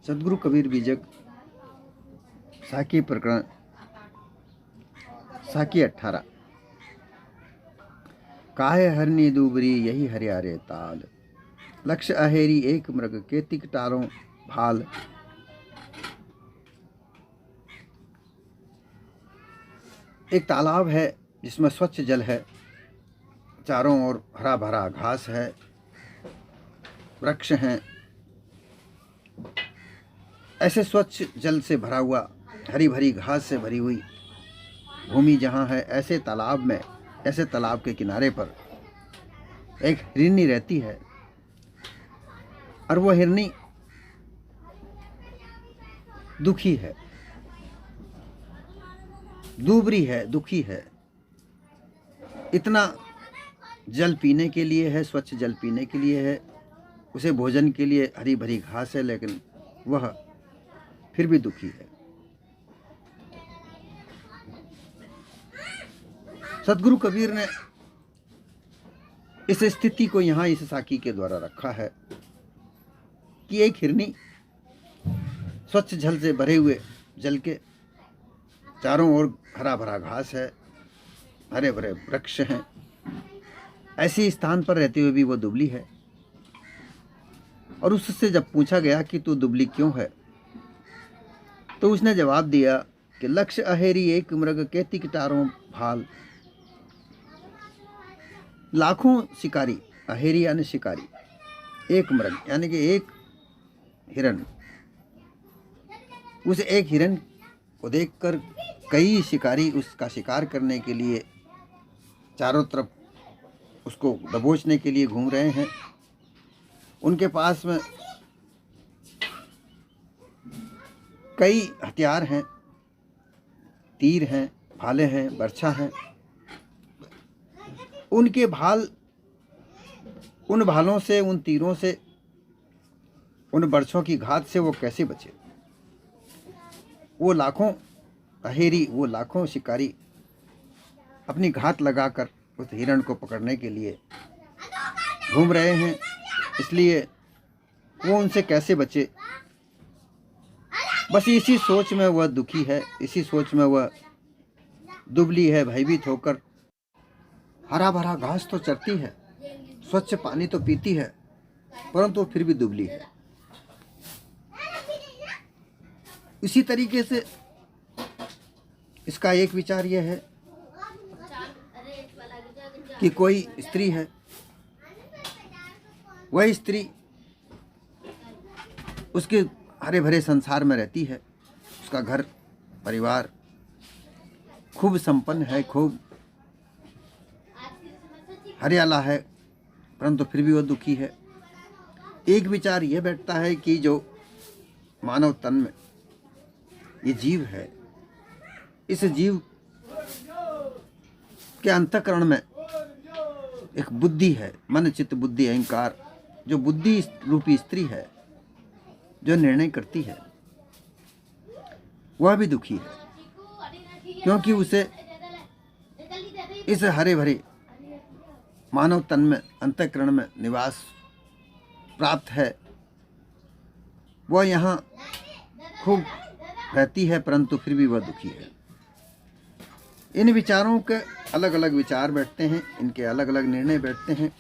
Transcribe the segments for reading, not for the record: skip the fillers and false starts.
सदगुरु कबीर बीजक साकी प्रकरण साकी 18। काहे हरनी दूबरी यही हरियारे ताल, लक्ष्य अहेरी एक मृग केतिक टारों भाल। एक तालाब है जिसमें स्वच्छ जल है, चारों ओर हरा भरा घास है, वृक्ष हैं। ऐसे स्वच्छ जल से भरा हुआ, हरी भरी घास से भरी हुई भूमि जहाँ है, ऐसे तालाब में, ऐसे तालाब के किनारे पर एक हिरनी रहती है। और वो हिरनी दुखी है, दूबरी है, दुखी है। इतना जल पीने के लिए है, स्वच्छ जल पीने के लिए है, उसे भोजन के लिए हरी भरी घास है, लेकिन वह फिर भी दुखी है। सदगुरु कबीर ने इस स्थिति को यहाँ इस साकी के द्वारा रखा है कि एक हिरनी स्वच्छ जल से भरे हुए जल के चारों ओर हरा भरा घास है, हरे भरे वृक्ष हैं, ऐसे स्थान पर रहते हुए भी वो दुबली है। और उससे जब पूछा गया कि तू दुबली क्यों है, तो उसने जवाब दिया कि लक्ष्य अहेरी एक मृग केतिक टारों भाल। लाखों शिकारी, अहेरी यानी शिकारी, एक मृग यानी कि एक हिरन, उस एक हिरन को देखकर कई शिकारी उसका शिकार करने के लिए चारों तरफ उसको दबोचने के लिए घूम रहे हैं। उनके पास में कई हथियार हैं, तीर हैं, भाले हैं, बर्छा हैं। उनके भाल, उन भालों से, उन तीरों से, उन बर्छों की घात से वो कैसे बचे? वो लाखों अहेरी, वो लाखों शिकारी अपनी घात लगाकर उस हिरण को पकड़ने के लिए घूम रहे हैं, इसलिए वो उनसे कैसे बचे? बस इसी सोच में वह दुखी है, इसी सोच में वह दुबली है, भयभीत होकर। हरा भरा घास तो चरती है, स्वच्छ पानी तो पीती है, परंतु फिर भी दुबली है। इसी तरीके से इसका एक विचार यह है कि कोई स्त्री है, वह स्त्री उसके हरे भरे संसार में रहती है, उसका घर परिवार खूब संपन्न है, खूब हरियाला है, परंतु फिर भी वह दुखी है। एक विचार यह बैठता है कि जो मानव तन में ये जीव है, इस जीव के अंतःकरण में एक बुद्धि है, मन चित्त बुद्धि अहंकार, जो बुद्धि रूपी स्त्री है, जो निर्णय करती है, वह भी दुखी है, क्योंकि उसे इस हरे भरे मानव तन में, अंतःकरण में निवास प्राप्त है। वह यहाँ खूब रहती है, परंतु फिर भी वह दुखी है। इन विचारों के अलग अलग विचार बैठते हैं, इनके अलग अलग निर्णय बैठते हैं।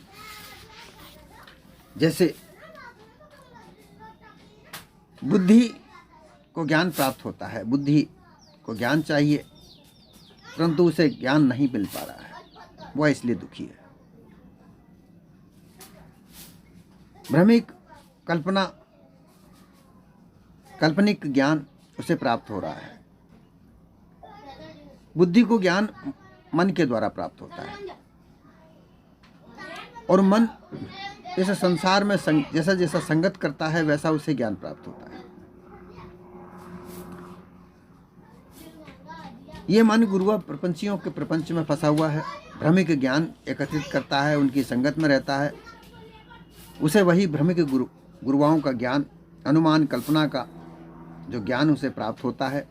जैसे बुद्धि को ज्ञान प्राप्त होता है, बुद्धि को ज्ञान चाहिए, परंतु उसे ज्ञान नहीं मिल पा रहा है, वह इसलिए दुखी है। भ्रमिक काल्पनिक ज्ञान उसे प्राप्त हो रहा है। बुद्धि को ज्ञान मन के द्वारा प्राप्त होता है, और मन इस संसार में जैसा जैसा संगत करता है, वैसा उसे ज्ञान प्राप्त होता है। ये मन गुरुआ प्रपंचियों के प्रपंच में फंसा हुआ है, भ्रमिक ज्ञान एकत्रित करता है, उनकी संगत में रहता है, उसे वही भ्रमिक गुरुओं का ज्ञान, अनुमान कल्पना का जो ज्ञान उसे प्राप्त होता है,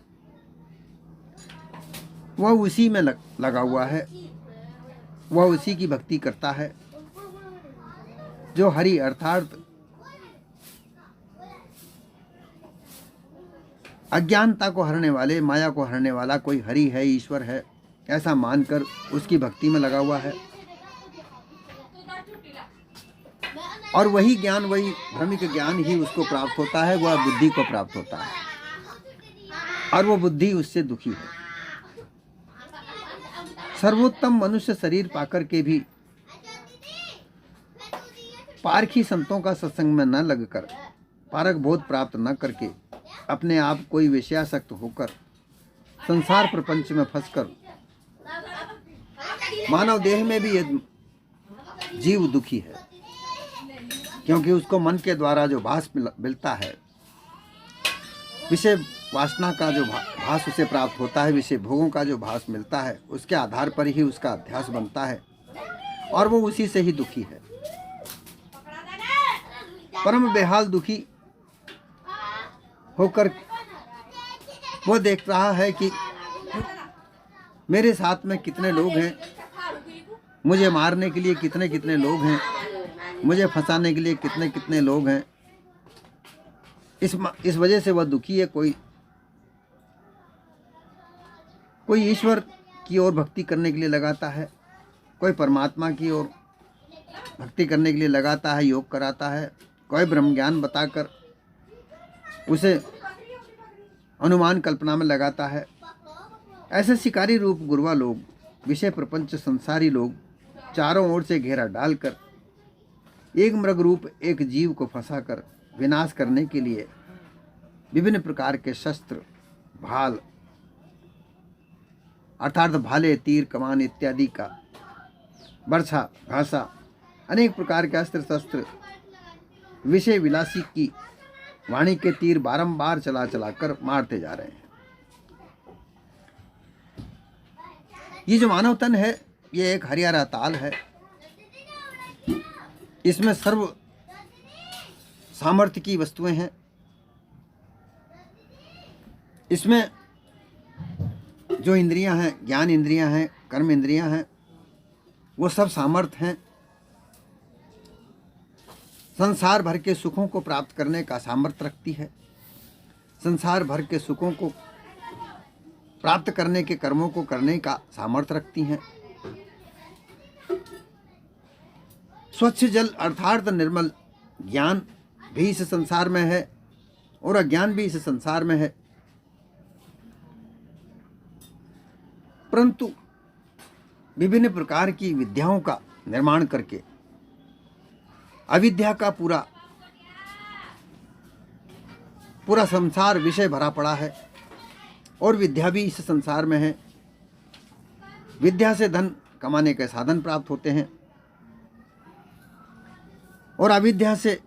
वह उसी में लगा हुआ है, वह उसी की भक्ति करता है, जो हरि अर्थात अज्ञानता को हरने वाले, माया को हरने वाला कोई हरि है, ईश्वर है, ऐसा मानकर उसकी भक्ति में लगा हुआ है। और वही ज्ञान, वही भ्रमिक ज्ञान ही उसको प्राप्त होता है, वह बुद्धि को प्राप्त होता है, और वो बुद्धि उससे दुखी है। सर्वोत्तम मनुष्य शरीर पाकर के भी पारखी संतों का सत्संग में न लगकर, पारक बोध प्राप्त न करके, अपने आप कोई विषयासक्त होकर संसार प्रपंच में फंसकर मानव देह में भी ये जीव दुखी है, क्योंकि उसको मन के द्वारा जो भास मिलता है, विषय वासना का जो भास उसे प्राप्त होता है, विषय भोगों का जो भास मिलता है, उसके आधार पर ही उसका अध्यास बनता है और वो उसी से ही दुखी है। परम बेहाल दुखी होकर वो देख रहा है कि मेरे साथ में कितने लोग हैं, मुझे मारने के लिए कितने कितने लोग हैं, मुझे फंसाने के लिए कितने कितने लोग हैं। इस वजह से वह दुखी है। कोई ईश्वर की ओर भक्ति करने के लिए लगाता है, कोई परमात्मा की ओर भक्ति करने के लिए लगाता है, योग कराता है, कोई ब्रह्म ज्ञान बताकर उसे अनुमान कल्पना में लगाता है। ऐसे शिकारी रूप गुरुआ लोग, विषय प्रपंच संसारी लोग चारों ओर से घेरा डालकर एक मृग रूप एक जीव को फंसाकर विनाश करने के लिए विभिन्न प्रकार के शस्त्र, भाल अर्थात भाले, तीर, कमान इत्यादि का, बरछा, घासा, अनेक प्रकार के अस्त्र शस्त्र, विषय विलासी की वाणी के तीर बारंबार चला चला कर मारते जा रहे हैं। ये जो मानव तन है, ये एक हरियारा ताल है। इसमें सर्व सामर्थ्य की वस्तुएं हैं। इसमें जो इंद्रियां हैं, ज्ञान इंद्रियां हैं, कर्म इंद्रियां हैं, वो सब सामर्थ्य हैं। संसार भर के सुखों को प्राप्त करने का सामर्थ्य रखती है। संसार भर के सुखों को प्राप्त करने के कर्मों को करने का सामर्थ्य रखती हैं। स्वच्छ जल अर्थात निर्मल ज्ञान भी इस संसार में है और अज्ञान भी इस संसार में है, परंतु विभिन्न प्रकार की विद्याओं का निर्माण करके अविद्या का पूरा संसार विषय भरा पड़ा है और विद्या भी इस संसार में है। विद्या से धन कमाने के साधन प्राप्त होते हैं और अविद्या से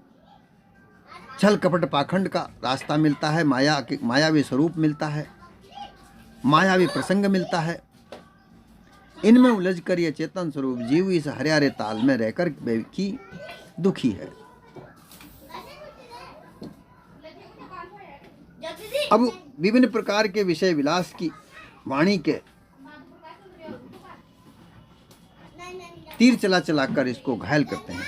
छल कपट पाखंड का रास्ता मिलता है, मायावी स्वरूप मिलता है, मायावी प्रसंग मिलता है। इनमें उलझ कर यह चेतन स्वरूप जीव इस हरियारे ताल में रहकर की दुखी है। अब विभिन्न प्रकार के विषय विलास की वाणी के तीर चला चला कर इसको घायल करते हैं।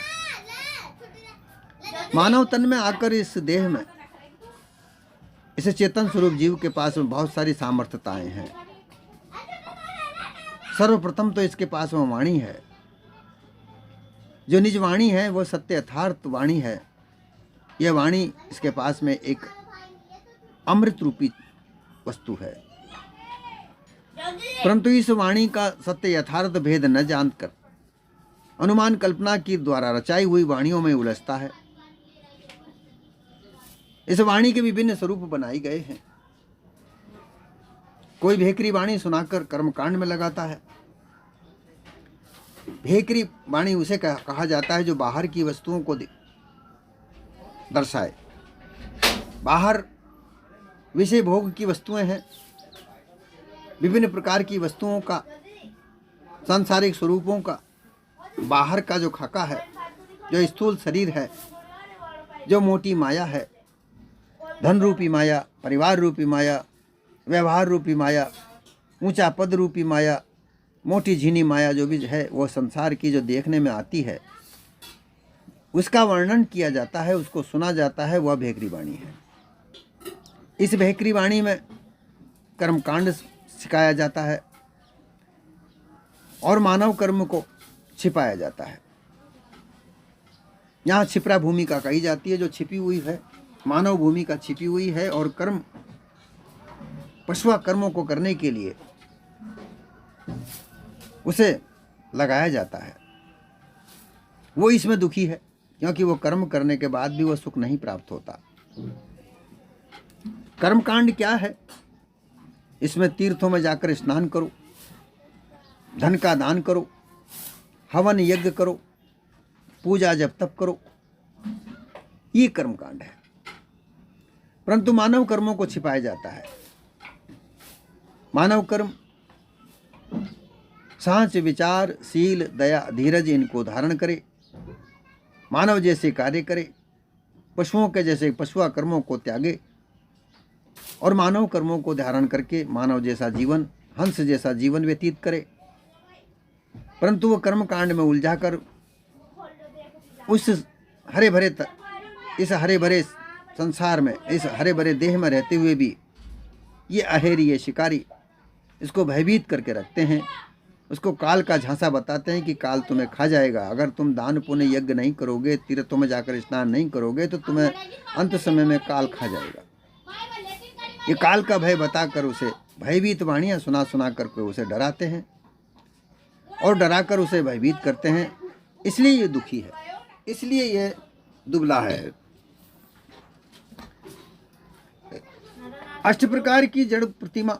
मानव तन में आकर इस देह में, इस चेतन स्वरूप जीव के पास में बहुत सारी सामर्थ्यताएं हैं। सर्वप्रथम तो इसके पास में वाणी है। जो निज वाणी है वह सत्य यथार्थ वाणी है। यह वाणी इसके पास में एक अमृत रूपी वस्तु है, परंतु इस वाणी का सत्य यथार्थ भेद न जानकर अनुमान कल्पना की द्वारा रचाई हुई वाणियों में उलझता है। इस वाणी के विभिन्न स्वरूप बनाए गए हैं। कोई भेकरी वाणी सुनाकर कर्मकांड में लगाता है। भेकरी वाणी उसे कहा जाता है जो बाहर की वस्तुओं को दर्शाए। बाहर विषय भोग की वस्तुएं हैं, विभिन्न प्रकार की वस्तुओं का, सांसारिक स्वरूपों का, बाहर का जो खाका है, जो स्थूल शरीर है, जो मोटी माया है, धन रूपी माया, परिवार रूपी माया, व्यवहार रूपी माया, ऊंचा पद रूपी माया, मोटी झीनी माया जो भी है, वो संसार की जो देखने में आती है, उसका वर्णन किया जाता है, उसको सुना जाता है, वह भेकरी वाणी है। इस भैकरी वाणी में कर्मकांड सिखाया जाता है और मानव कर्म को छिपाया जाता है। यहाँ छिपरा भूमिका कही जाती है, जो छिपी हुई है, मानव भूमिका छिपी हुई है और कर्म पशुआ कर्मों को करने के लिए उसे लगाया जाता है। वो इसमें दुखी है क्योंकि वो कर्म करने के बाद भी वो सुख नहीं प्राप्त होता। कर्मकांड क्या है? इसमें तीर्थों में जाकर स्नान करो, धन का दान करो, हवन यज्ञ करो, पूजा जप तप करो, ये कर्मकांड है। परंतु मानव कर्मों को छिपाया जाता है। मानव कर्म सांच, विचार, शील, दया, धीरज इनको धारण करे, मानव जैसे कार्य करे, पशुओं के जैसे पशुआ कर्मों को त्यागे और मानव कर्मों को धारण करके मानव जैसा जीवन, हंस जैसा जीवन व्यतीत करे। परंतु वो कर्म कांड में उलझा कर उस इस हरे भरे संसार में, इस हरे भरे देह में रहते हुए भी ये अहेरी, ये शिकारी इसको भयभीत करके रखते हैं। उसको काल का झांसा बताते हैं कि काल तुम्हें खा जाएगा। अगर तुम दान पुण्य यज्ञ नहीं करोगे, तीर्थों में जाकर स्नान नहीं करोगे तो तुम्हें अंत समय में काल खा जाएगा। ये काल का भय बताकर उसे भयभीत वाणियाँ सुना सुना करके उसे डराते हैं और डराकर उसे भयभीत करते हैं। इसलिए ये दुखी है, इसलिए ये दुबला है। 8 प्रकार की जड़ प्रतिमा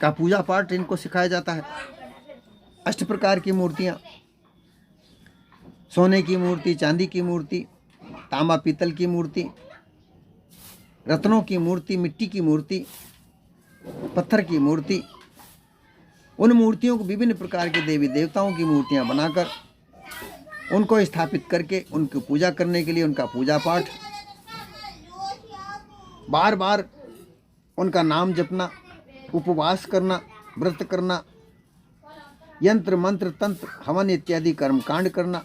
का पूजा पाठ इनको सिखाया जाता है। 8 प्रकार की मूर्तियाँ, सोने की मूर्ति, चांदी की मूर्ति, तांबा पीतल की मूर्ति, रत्नों की मूर्ति, मिट्टी की मूर्ति, पत्थर की मूर्ति, उन मूर्तियों को विभिन्न प्रकार के देवी देवताओं की मूर्तियां बनाकर उनको स्थापित करके उनकी पूजा करने के लिए उनका पूजा पाठ, बार बार उनका नाम जपना, उपवास करना, व्रत करना, यंत्र मंत्र तंत्र हवन इत्यादि कर्म कांड करना,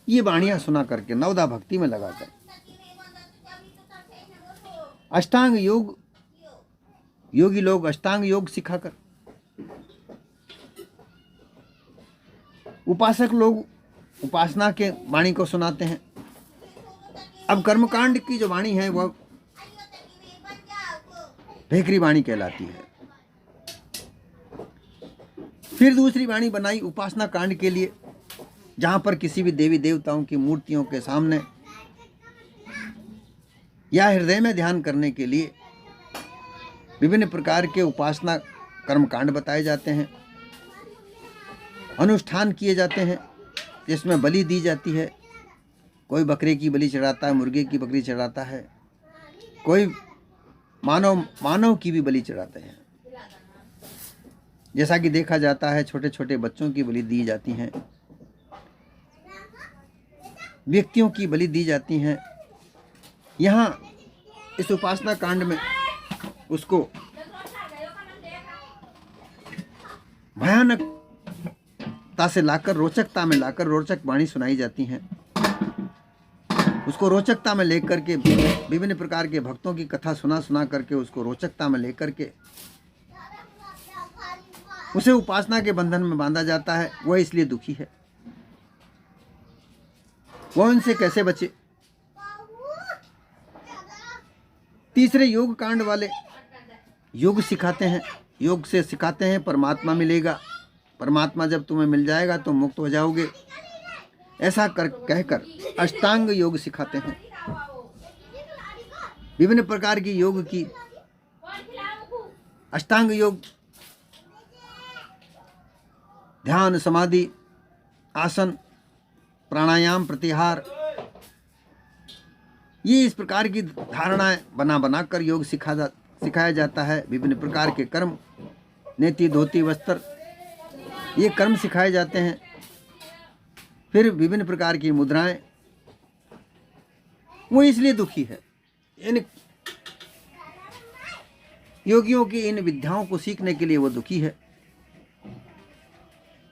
ये वाणियाँ सुना करके नवदा भक्ति में लगाकर अष्टांग योग, योगी लोग अष्टांग योग सिखाकर, उपासक लोग उपासना के वाणी को सुनाते हैं। अब कर्मकांड की जो वाणी है वह भेकरी वाणी कहलाती है। फिर दूसरी वाणी बनाई उपासना कांड के लिए, जहां पर किसी भी देवी देवताओं की मूर्तियों के सामने या हृदय में ध्यान करने के लिए विभिन्न प्रकार के उपासना कर्मकांड बताए जाते हैं, अनुष्ठान किए जाते हैं, जिसमें बलि दी जाती है। कोई बकरे की बलि चढ़ाता है, मुर्गे की बकरी चढ़ाता है, कोई मानव की भी बलि चढ़ाते हैं। जैसा कि देखा जाता है छोटे छोटे बच्चों की बलि दी जाती हैं, व्यक्तियों की बलि दी जाती हैं। यहाँ इस उपासना कांड में उसको भयानकता से लाकर रोचकता में लाकर रोचक वाणी सुनाई जाती हैं। उसको रोचकता में लेकर के विभिन्न प्रकार के भक्तों की कथा सुना सुना करके उसको रोचकता में लेकर के उसे उपासना के बंधन में बांधा जाता है। वह इसलिए दुखी है, वह इनसे कैसे बचे। तीसरे योग कांड वाले योग सिखाते हैं, योग से सिखाते हैं परमात्मा मिलेगा, परमात्मा जब तुम्हें मिल जाएगा तो मुक्त हो जाओगे, ऐसा कहकर अष्टांग योग सिखाते हैं। विभिन्न प्रकार की योग की अष्टांग योग, ध्यान, समाधि, आसन, प्राणायाम, प्रत्याहार, ये इस प्रकार की धारणाएं बना कर योग सिखाया जाता है। विभिन्न प्रकार के कर्म, नेति, धोती, वस्त्र, ये कर्म सिखाए जाते हैं। फिर विभिन्न प्रकार की मुद्राएं। वो इसलिए दुखी है, इन योगियों की इन विद्याओं को सीखने के लिए वो दुखी है।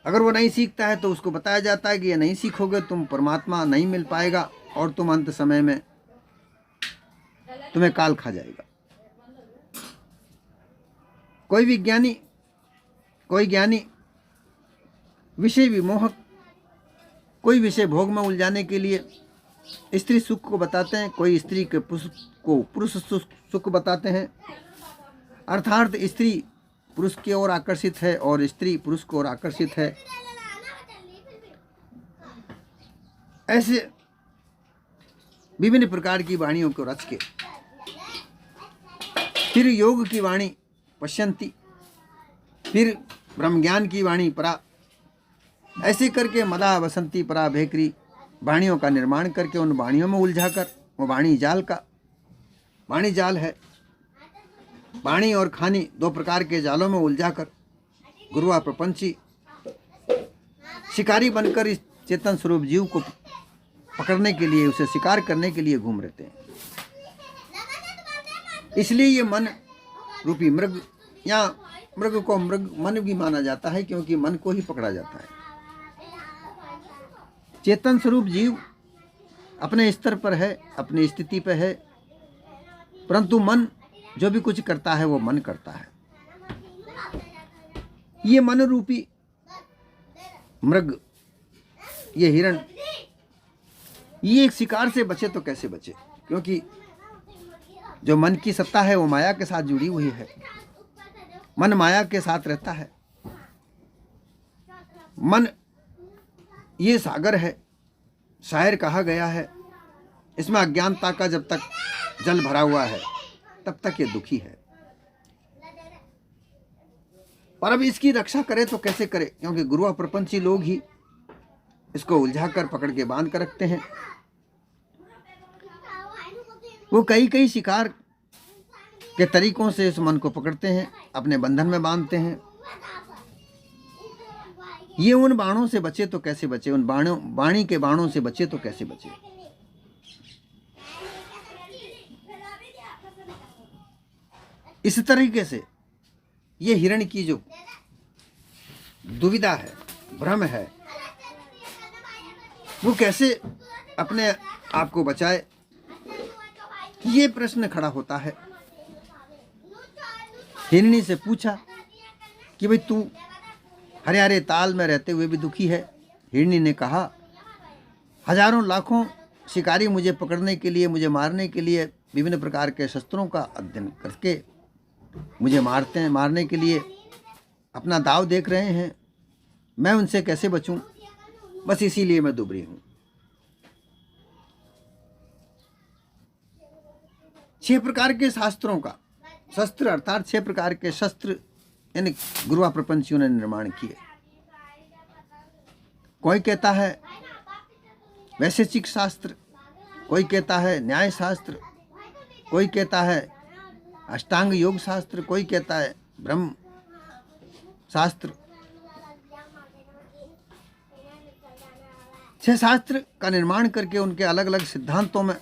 अगर वो नहीं सीखता है तो उसको बताया जाता है कि ये नहीं सीखोगे तुम परमात्मा नहीं मिल पाएगा और तुम अंत समय में तुम्हें काल खा जाएगा। कोई ज्ञानी विषय विमोहक, कोई विषय भोग में उलझाने के लिए स्त्री सुख को बताते हैं, कोई स्त्री के पुरुष सुख बताते हैं। अर्थात स्त्री पुरुष की ओर आकर्षित है और स्त्री पुरुष की ओर आकर्षित है। ऐसे विभिन्न प्रकार की वाणियों को रच के फिर योग की वाणी पश्यंती, फिर ब्रह्म ज्ञान की वाणी परा, ऐसे करके मदा वसंती परा भेकरी वाणियों का निर्माण करके उन वाणियों में उलझाकर, वो वाणी जाल है। वाणी और खानी दो प्रकार के जालों में उलझाकर गुरुआ प्रपंची शिकारी बनकर इस चेतन स्वरूप जीव को पकड़ने के लिए, उसे शिकार करने के लिए घूम रहते हैं। इसलिए ये मन रूपी मृग, या मृग को मन भी माना जाता है, क्योंकि मन को ही पकड़ा जाता है। चेतन स्वरूप जीव अपने स्तर पर है, अपनी स्थिति पर है, परंतु मन जो भी कुछ करता है वो मन करता है। ये मन रूपी मृग, ये हिरण, ये एक शिकार से बचे तो कैसे बचे, क्योंकि जो मन की सत्ता है वो माया के साथ जुड़ी हुई है। मन माया के साथ रहता है। मन ये सागर है, शायर कहा गया है। इसमें अज्ञानता का जब तक जल भरा हुआ है तब तक ये दुखी है। पर अब इसकी रक्षा करे तो कैसे करे, क्योंकि गुरुआ प्रपंची लोग ही इसको उलझाकर पकड़ के बांध कर रखते हैं। वो कई शिकार के तरीकों से इस मन को पकड़ते हैं, अपने बंधन में बांधते हैं। ये उन बाणों से बचे तो कैसे बचे, उन वाणी के बाणों से बचे तो कैसे बचे। इस तरीके से ये हिरण की जो दुविधा है, भ्रम है, वो कैसे अपने आप को बचाए, ये प्रश्न खड़ा होता है। हिरणी से पूछा कि भाई तू हरे ताल में रहते हुए भी दुखी है। हिरणी ने कहा, हजारों लाखों शिकारी मुझे पकड़ने के लिए, मुझे मारने के लिए विभिन्न प्रकार के शस्त्रों का अध्ययन करके मुझे मारने के लिए अपना दाव देख रहे हैं। मैं उनसे कैसे बचूं, बस इसीलिए मैं दुबरी हूं। 6 प्रकार के शास्त्रों का, शस्त्र अर्थात 6 प्रकार के शस्त्र यानी गुरुआ प्रपंचियों ने निर्माण किए। कोई कहता है वैशेषिक शास्त्र, कोई कहता है न्याय शास्त्र, कोई कहता है अष्टांग योग शास्त्र, कोई कहता है ब्रह्म शास्त्र। 6 शास्त्र का निर्माण करके उनके अलग अलग सिद्धांतों में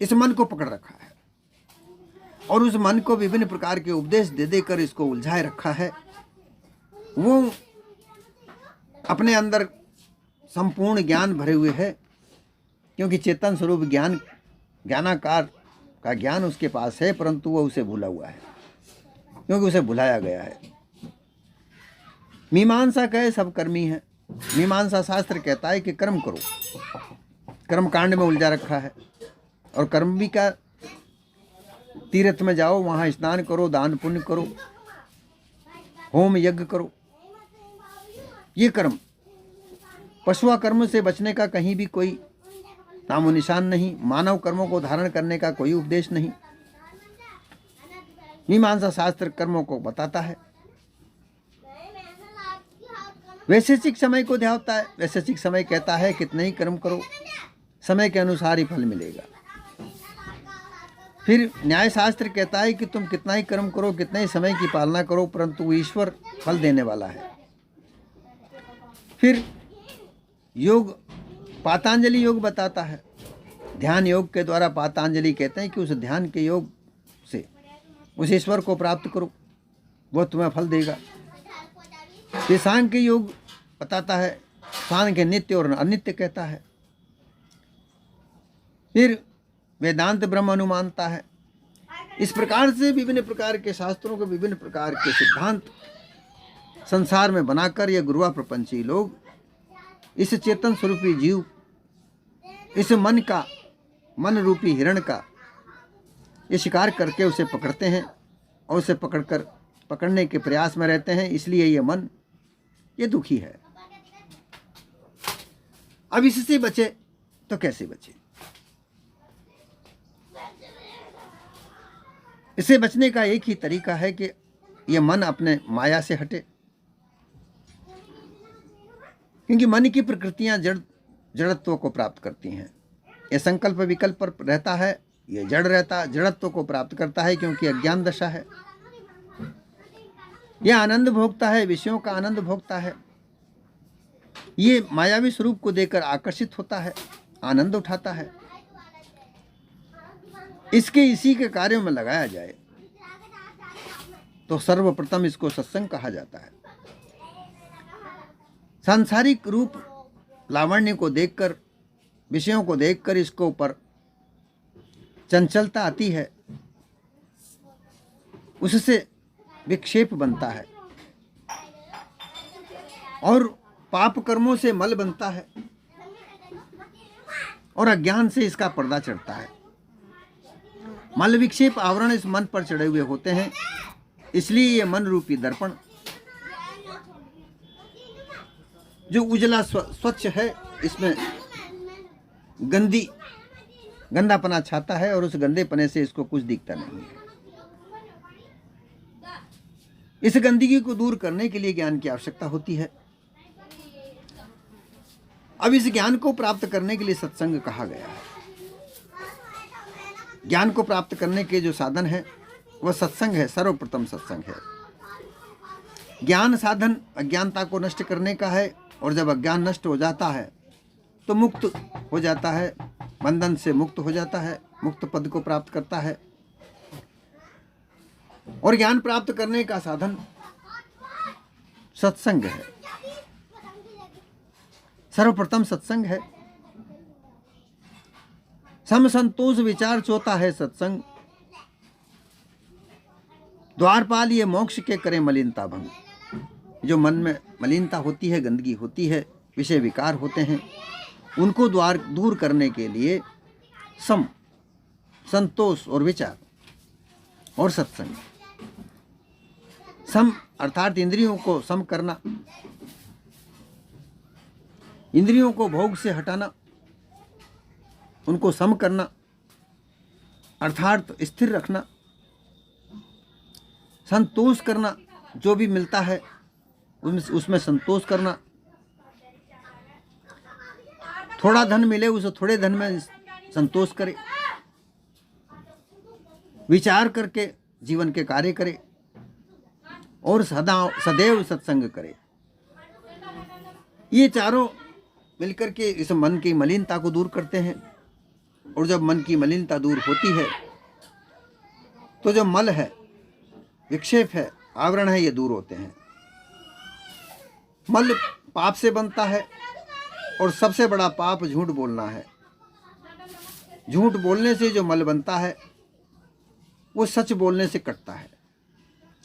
इस मन को पकड़ रखा है और उस मन को विभिन्न प्रकार के उपदेश दे देकर इसको उलझाए रखा है। वो अपने अंदर संपूर्ण ज्ञान भरे हुए है, क्योंकि चेतन स्वरूप ज्ञानाकार का ज्ञान उसके पास है, परंतु वह उसे भूला हुआ है, क्योंकि उसे भुलाया गया है। मीमांसा कहे सब कर्मी है। मीमांसा शास्त्र कहता है कि कर्म करो, कर्म कांड में उलझा रखा है। और कर्म भी का तीर्थ में जाओ, वहाँ स्नान करो, दान पुण्य करो, होम यज्ञ करो, ये कर्म। पशुआ कर्म से बचने का कहीं भी कोई नामो निशान नहीं, मानव कर्मों को धारण करने का कोई उपदेश नहीं। मीमांसा शास्त्र कर्मों को बताता है। वैशेषिक समय को ध्याता है। वैशेषिक समय कहता है कितने ही कर्म करो, समय के अनुसार ही फल मिलेगा। फिर न्याय शास्त्र कहता है कि तुम कितना ही कर्म करो, कितने ही समय की पालना करो, परंतु ईश्वर फल देने वाला है। फिर योग, पातंजलि योग बताता है। ध्यान योग के द्वारा पातंजलि कहते हैं कि उस ध्यान के योग से उस ईश्वर को प्राप्त करो, वो तुम्हें फल देगा। ये सांख्य योग बताता है, सांख्य नित्य और अनित्य कहता है। फिर वेदांत ब्रह्म अनुमानता है। इस प्रकार से विभिन्न प्रकार के शास्त्रों के विभिन्न प्रकार के सिद्धांत संसार में बनाकर ये गुरुआ प्रपंची लोग इस चेतन स्वरूपी जीव, इस मन रूपी हिरण का ये शिकार करके उसे पकड़ते हैं और उसे पकड़ने के प्रयास में रहते हैं। इसलिए ये मन ये दुखी है। अब इससे बचे तो कैसे बचे? इससे बचने का एक ही तरीका है कि यह मन अपने माया से हटे, क्योंकि मन की प्रकृतियां जड़त्व को प्राप्त करती हैं। यह संकल्प विकल्प पर रहता है, यह जड़त्व को प्राप्त करता है क्योंकि अज्ञान दशा है। यह आनंद भोगता है, विषयों का आनंद भोगता है। ये मायावी स्वरूप को देखकर आकर्षित होता है, आनंद उठाता है। इसी के कार्यों में लगाया जाए तो सर्वप्रथम इसको सत्संग कहा जाता है। सांसारिक रूप लावण्य को देखकर, विषयों को देखकर इसको ऊपर चंचलता आती है, उससे विक्षेप बनता है और पाप कर्मों से मल बनता है और अज्ञान से इसका पर्दा चढ़ता है। मल विक्षेप आवरण इस मन पर चढ़े हुए होते हैं। इसलिए ये मन रूपी दर्पण जो उजला स्वच्छ है, इसमें गंदापना छाता है और उस गंदेपने से इसको कुछ दिखता नहीं है। इस गंदगी को दूर करने के लिए ज्ञान की आवश्यकता होती है। अब इस ज्ञान को प्राप्त करने के लिए सत्संग कहा गया है। ज्ञान को प्राप्त करने के जो साधन है वह सत्संग है, सर्वप्रथम सत्संग है। ज्ञान साधन अज्ञानता को नष्ट करने का है और जब अज्ञान नष्ट हो जाता है तो मुक्त हो जाता है, बंधन से मुक्त हो जाता है, मुक्त पद को प्राप्त करता है। और ज्ञान प्राप्त करने का साधन सत्संग है, सर्वप्रथम सत्संग है। सम संतोष विचार चौथा है सत्संग। द्वारपाल ये मोक्ष के करे मलिनता भंग। जो मन में मलिनता होती है, गंदगी होती है, विषय विकार होते हैं, उनको दूर करने के लिए सम, संतोष और विचार और सत्संग। सम अर्थात इंद्रियों को सम करना, इंद्रियों को भोग से हटाना, उनको सम करना अर्थात स्थिर रखना। संतोष करना, जो भी मिलता है उसमें संतोष करना। थोड़ा धन मिले उसे थोड़े धन में संतोष करे। विचार करके जीवन के कार्य करे और सदैव सत्संग करे। ये चारों मिलकर के इस मन की मलिनता को दूर करते हैं। और जब मन की मलिनता दूर होती है तो जो मल है, विक्षेप है, आवरण है, ये दूर होते हैं। मल पाप से बनता है और सबसे बड़ा पाप झूठ बोलना है। झूठ बोलने से जो मल बनता है वो सच बोलने से कटता है।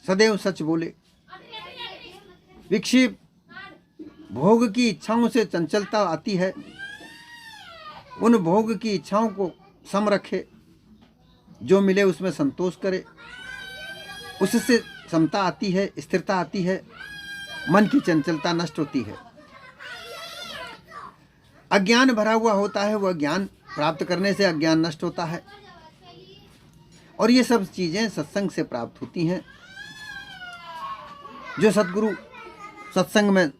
सदैव सच बोले। विक्षेप भोग की इच्छाओं से चंचलता आती है, उन भोग की इच्छाओं को सम रखे, जो मिले उसमें संतोष करे, उससे समता आती है, स्थिरता आती है, मन की चंचलता नष्ट होती है। अज्ञान भरा हुआ होता है, वह ज्ञान प्राप्त करने से अज्ञान नष्ट होता है। और ये सब चीज़ें सत्संग से प्राप्त होती हैं। जो सद्गुरु सत्संग में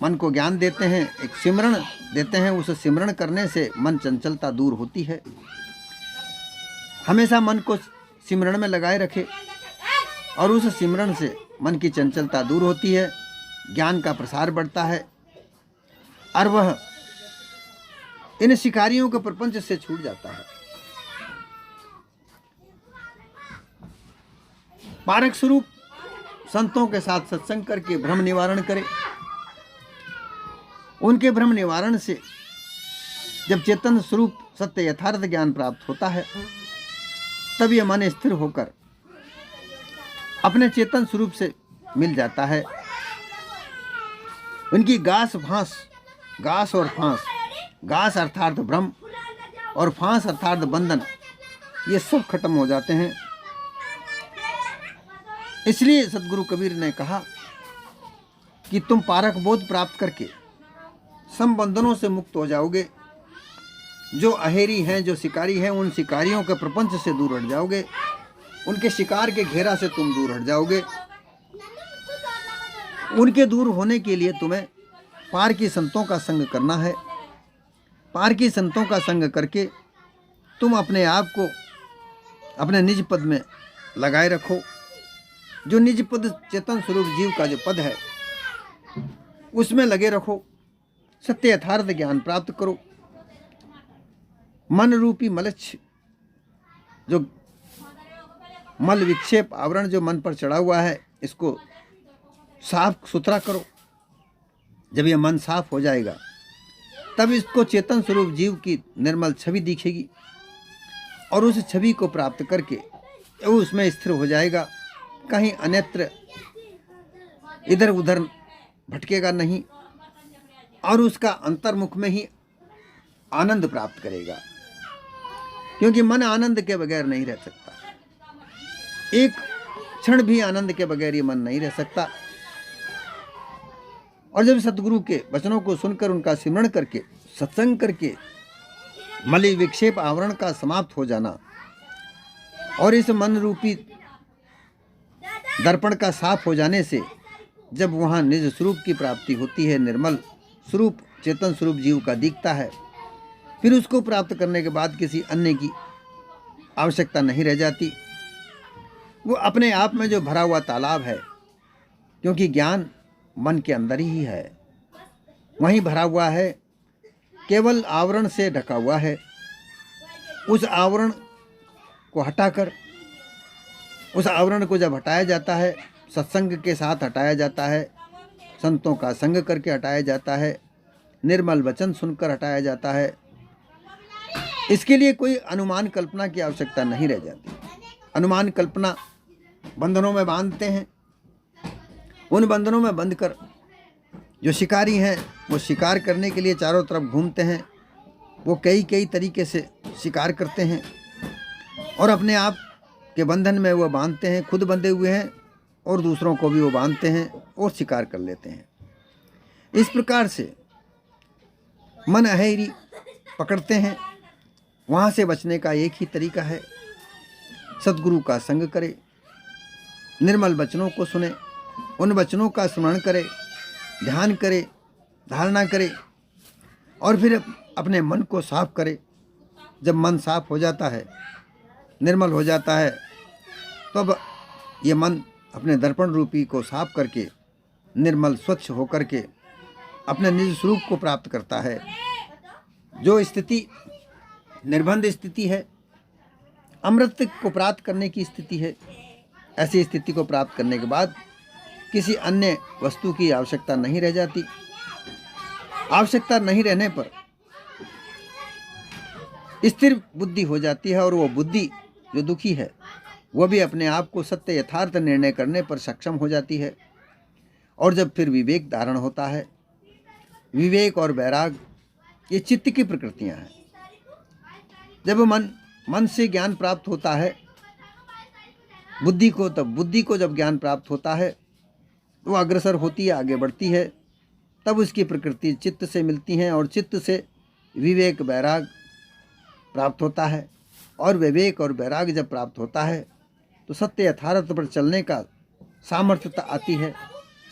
मन को ज्ञान देते हैं, एक सिमरण देते हैं, उसे सिमरण करने से मन चंचलता दूर होती है। हमेशा मन को सिमरण में लगाए रखे और उस सिमरण से मन की चंचलता दूर होती है, ज्ञान का प्रसार बढ़ता है और वह इन शिकारियों के प्रपंच से छूट जाता है। पारक स्वरूप संतों के साथ सत्संग करके भ्रम निवारण करे। उनके भ्रम निवारण से जब चेतन स्वरूप सत्य यथार्थ ज्ञान प्राप्त होता है, तब यह मन स्थिर होकर अपने चेतन स्वरूप से मिल जाता है। उनकी गास और फांस, गास अर्थात भ्रम और फांस अर्थात बंधन, ये सब खत्म हो जाते हैं। इसलिए सदगुरु कबीर ने कहा कि तुम पारक बोध प्राप्त करके संबंधनों से मुक्त हो जाओगे। जो अहेरी हैं, जो शिकारी हैं, उन शिकारियों के प्रपंच से दूर हट जाओगे। उनके शिकार के घेरा से तुम दूर हट जाओगे। उनके दूर होने के लिए तुम्हें पार की संतों का संग करना है। पार की संतों का संग करके तुम अपने आप को अपने निज पद में लगाए रखो। जो निज पद चेतन स्वरूप जीव का जो पद है उसमें लगे रखो। सत्य यथार्थ ज्ञान प्राप्त करो। मन रूपी मलच्छ, जो मल विक्षेप आवरण जो मन पर चढ़ा हुआ है, इसको साफ सुथरा करो। जब यह मन साफ हो जाएगा तब इसको चेतन स्वरूप जीव की निर्मल छवि दिखेगी और उस छवि को प्राप्त करके वो उसमें स्थिर हो जाएगा। कहीं अन्यत्र इधर उधर भटकेगा नहीं और उसका अंतर्मुख में ही आनंद प्राप्त करेगा, क्योंकि मन आनंद के बगैर नहीं रह सकता। एक क्षण भी आनंद के बगैर ये मन नहीं रह सकता। और जब सतगुरु के वचनों को सुनकर उनका सिमरण करके सत्संग करके मलि विक्षेप आवरण का समाप्त हो जाना और इस मन रूपी दर्पण का साफ हो जाने से जब वहाँ निज स्वरूप की प्राप्ति होती है, निर्मल स्वरूप चेतन स्वरूप जीव का दिखता है, फिर उसको प्राप्त करने के बाद किसी अन्य की आवश्यकता नहीं रह जाती। वो अपने आप में जो भरा हुआ तालाब है, क्योंकि ज्ञान मन के अंदर ही है, वहीं भरा हुआ है, केवल आवरण से ढका हुआ है। उस आवरण को हटाकर, उस आवरण को जब हटाया जाता है, सत्संग के साथ हटाया जाता है, संतों का संग करके हटाया जाता है, निर्मल वचन सुनकर हटाया जाता है, इसके लिए कोई अनुमान कल्पना की आवश्यकता नहीं रह जाती। अनुमान कल्पना बंधनों में बांधते हैं। उन बंधनों में बंधकर जो शिकारी हैं वो शिकार करने के लिए चारों तरफ घूमते हैं। वो कई तरीके से शिकार करते हैं और अपने आप के बंधन में वो बांधते हैं। खुद बंधे हुए हैं और दूसरों को भी वो बांधते हैं और शिकार कर लेते हैं। इस प्रकार से मन अहेरी पकड़ते हैं। वहाँ से बचने का एक ही तरीका है, सद्गुरु का संग करे, निर्मल वचनों को सुने, उन वचनों का स्मरण करे, ध्यान करे, धारणा करे और फिर अपने मन को साफ करे। जब मन साफ हो जाता है, निर्मल हो जाता है, तब तो ये मन अपने दर्पण रूपी को साफ करके निर्मल स्वच्छ होकर के अपने निज स्वरूप को प्राप्त करता है। जो स्थिति निर्बंध स्थिति है, अमृत को प्राप्त करने की स्थिति है, ऐसी स्थिति को प्राप्त करने के बाद किसी अन्य वस्तु की आवश्यकता नहीं रह जाती। आवश्यकता नहीं रहने पर स्थिर बुद्धि हो जाती है और वो बुद्धि जो दुखी है वह भी अपने आप को सत्य यथार्थ निर्णय करने पर सक्षम हो जाती है। और जब फिर विवेक धारण होता है, विवेक और वैराग ये चित्त की प्रकृतियां हैं। जब मन से ज्ञान प्राप्त होता है बुद्धि को, तब बुद्धि को जब ज्ञान प्राप्त होता है तो वो अग्रसर होती है, आगे बढ़ती है। तब उसकी प्रकृति चित्त से मिलती हैं और चित्त से विवेक वैराग प्राप्त होता है। और विवेक और वैराग जब प्राप्त होता है तो सत्य यथार्थ पर चलने का सामर्थ्यता आती है,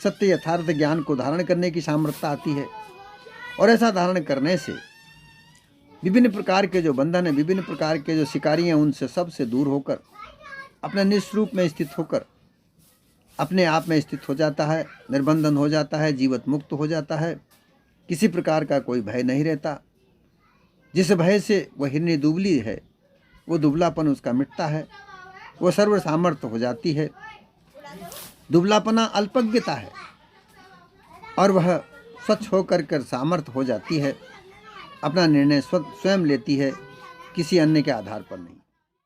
सत्य यथार्थ ज्ञान को धारण करने की सामर्थ्यता आती है। और ऐसा धारण करने से विभिन्न प्रकार के जो बंधन हैं, विभिन्न प्रकार के जो शिकारी हैं, उनसे सबसे दूर होकर अपने निस्वरूप में स्थित होकर अपने आप में स्थित हो जाता है, निर्बंधन हो जाता है, जीवत मुक्त हो जाता है। किसी प्रकार का कोई भय नहीं रहता। जिस भय से वह हिरनी दुबली है, वो दुबलापन उसका मिटता है, वो सर्व सामर्थ्य हो जाती है। दुबलापना अल्पज्ञता है और वह स्वच्छ होकर कर सामर्थ्य हो जाती है, अपना निर्णय स्वयं लेती है, किसी अन्य के आधार पर नहीं।